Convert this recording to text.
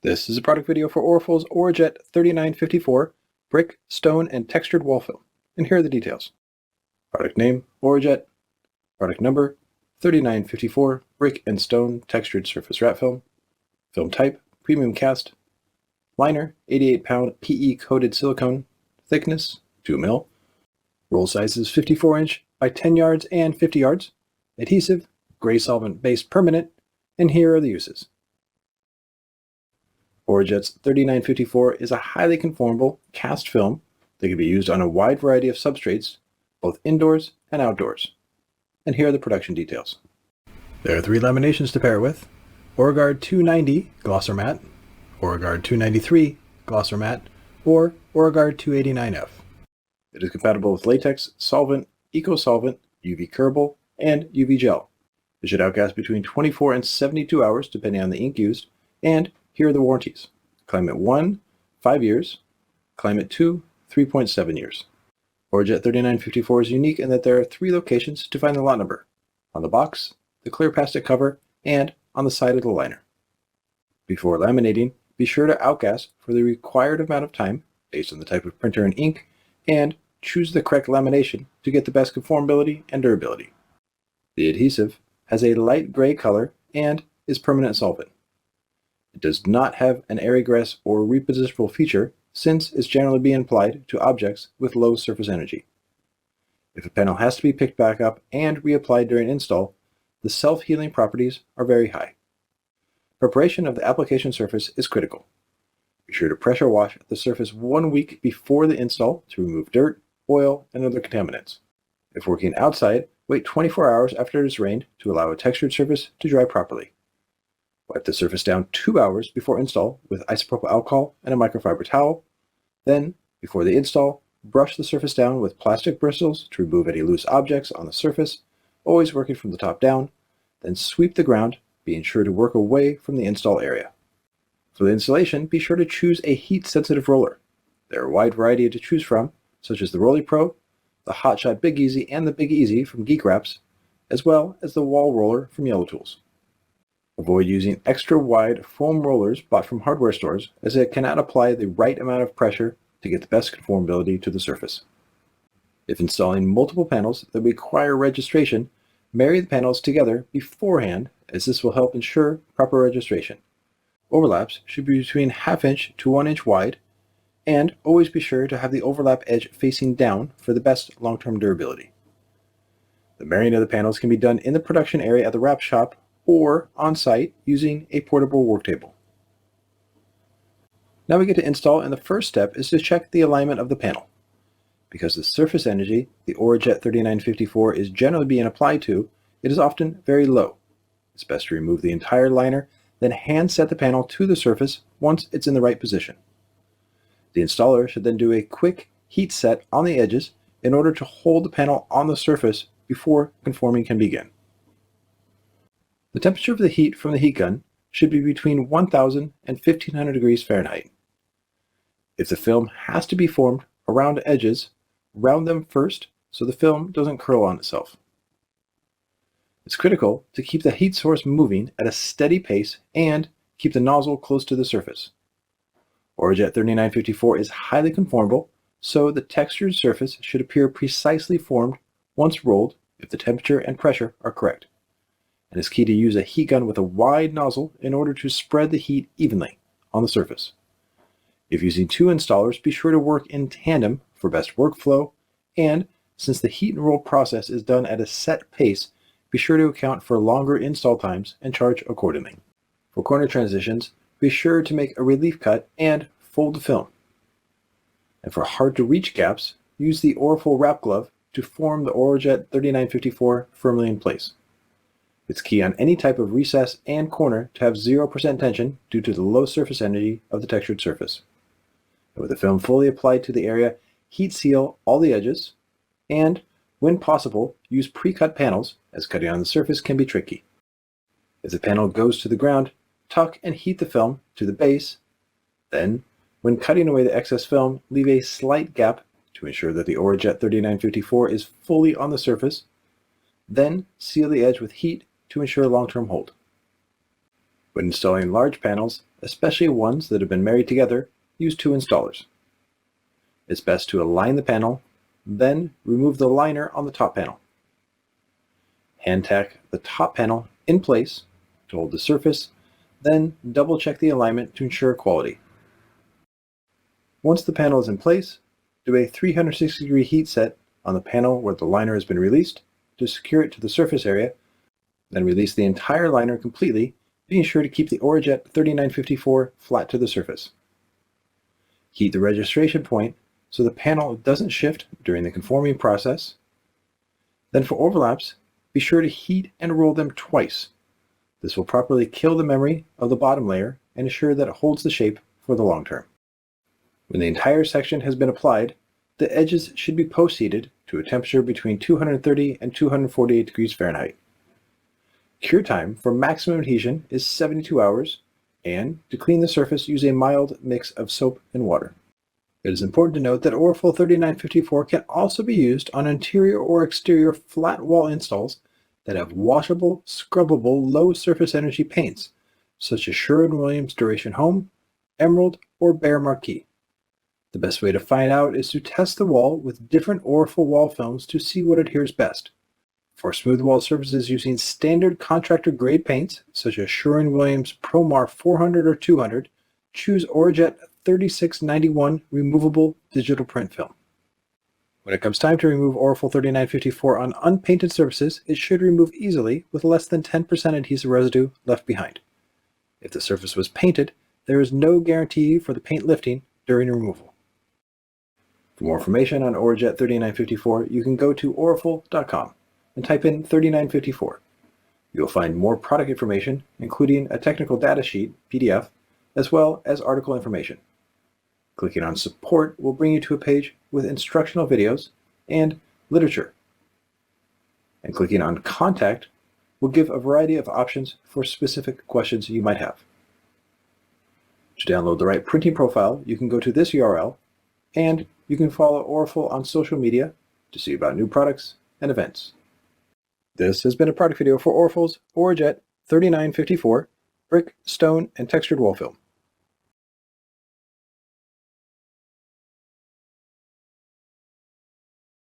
This is a product video for Oraful's ORAJET 3954 brick, stone, and textured wall film. And here are the details. Product name, ORAJET. Product number, 3954 brick and stone textured surface wrap film. Film type, premium cast. Liner, 88-pound PE coated silicone. Thickness, 2 mil. Roll sizes 54-inch by 10 yards and 50 yards. Adhesive, gray solvent based permanent. And here are the uses. ORAJET's 3954 is a highly conformable cast film that can be used on a wide variety of substrates, both indoors and outdoors. And here are the production details. There are 3 laminations to pair it with: ORAGUARD 290 Glosser Matte, ORAGUARD 293 Glosser Matte, or ORAGUARD 289F. It is compatible with latex, solvent, eco-solvent, UV curable, and UV gel. It should outgas between 24 and 72 hours depending on the ink used, and here are the warranties. Climate 1, 5 years. Climate 2, 3.7 years. ORAJET 3954 is unique in that there are 3 locations to find the lot number: on the box, the clear plastic cover, and on the side of the liner. Before laminating, be sure to outgas for the required amount of time based on the type of printer and ink, and choose the correct lamination to get the best conformability and durability. The adhesive has a light gray color and is permanent solvent. It does not have an airy-gress or repositionable feature, since it's generally being applied to objects with low surface energy. If a panel has to be picked back up and reapplied during install, the self-healing properties are very high. Preparation of the application surface is critical. Be sure to pressure wash the surface 1 week before the install to remove dirt, oil, and other contaminants. If working outside, wait 24 hours after it has rained to allow a textured surface to dry properly. Wipe the surface down 2 hours before install with isopropyl alcohol and a microfiber towel. Then, before the install, brush the surface down with plastic bristles to remove any loose objects on the surface, always working from the top down. Then sweep the ground, being sure to work away from the install area. For the installation, be sure to choose a heat-sensitive roller. There are a wide variety to choose from, such as the Rolly Pro, the Hotshot Big Easy, and the Big Easy from Geek Wraps, as well as the Wall Roller from Yellow Tools. Avoid using extra wide foam rollers bought from hardware stores, as it cannot apply the right amount of pressure to get the best conformability to the surface. If installing multiple panels that require registration, marry the panels together beforehand, as this will help ensure proper registration. Overlaps should be between 1/2 inch to 1 inch wide, and always be sure to have the overlap edge facing down for the best long-term durability. The marrying of the panels can be done in the production area at the wrap shop or on-site using a portable work table. Now we get to install, and the first step is to check the alignment of the panel. Because the surface energy the ORAJET 3954 is generally being applied to, it is often very low. It's best to remove the entire liner, then hand set the panel to the surface once it's in the right position. The installer should then do a quick heat set on the edges in order to hold the panel on the surface before conforming can begin. The temperature of the heat from the heat gun should be between 1000 and 1500 degrees Fahrenheit. If the film has to be formed around edges, round them first so the film doesn't curl on itself. It's critical to keep the heat source moving at a steady pace and keep the nozzle close to the surface. ORAJET 3954 is highly conformable, so the textured surface should appear precisely formed once rolled if the temperature and pressure are correct. And it's key to use a heat gun with a wide nozzle in order to spread the heat evenly on the surface. If using 2 installers, be sure to work in tandem for best workflow, and since the heat and roll process is done at a set pace, be sure to account for longer install times and charge accordingly. For corner transitions, be sure to make a relief cut and fold the film. And for hard-to-reach gaps, use the Oraful wrap glove to form the ORAJET 3954 firmly in place. It's key on any type of recess and corner to have 0% tension due to the low surface energy of the textured surface. And with the film fully applied to the area, heat seal all the edges, and when possible, use pre-cut panels, as cutting on the surface can be tricky. If the panel goes to the ground, tuck and heat the film to the base. Then, when cutting away the excess film, leave a slight gap to ensure that the ORAJET 3954 is fully on the surface. Then seal the edge with heat to ensure long-term hold. When installing large panels, especially ones that have been married together, use two installers. It's best to align the panel, then remove the liner on the top panel. Hand tack the top panel in place to hold the surface, then double check the alignment to ensure quality. Once the panel is in place, do a 360-degree heat set on the panel where the liner has been released to secure it to the surface area, then release the entire liner completely, being sure to keep the ORAJET 3954 flat to the surface. Heat the registration point so the panel doesn't shift during the conforming process. Then for overlaps, be sure to heat and roll them twice. This will properly kill the memory of the bottom layer and ensure that it holds the shape for the long term. When the entire section has been applied, the edges should be post-heated to a temperature between 230 and 248 degrees Fahrenheit. Cure time for maximum adhesion is 72 hours, and to clean the surface, use a mild mix of soap and water. It is important to note that ORAFL 3954 can also be used on interior or exterior flat wall installs that have washable, scrubbable, low surface energy paints, such as Sherwin-Williams Duration Home, Emerald, or Behr Marquee. The best way to find out is to test the wall with different ORAFL wall films to see what adheres best. For smooth wall surfaces using standard contractor grade paints, such as Sherwin-Williams ProMar 400 or 200, choose ORAJET 3691 removable digital print film. When it comes time to remove ORAFL 3954 on unpainted surfaces, it should remove easily with less than 10% adhesive residue left behind. If the surface was painted, there is no guarantee for the paint lifting during removal. For more information on ORAJET 3954, you can go to orafl.com and type in 3954. You will find more product information, including a technical data sheet, PDF, as well as article information. Clicking on Support will bring you to a page with instructional videos and literature. And clicking on Contact will give a variety of options for specific questions you might have. To download the right printing profile, you can go to this URL, and you can follow ORAFL on social media to see about new products and events. This has been a product video for ORAFL's ORAJET 3954 brick, stone, and textured wall film.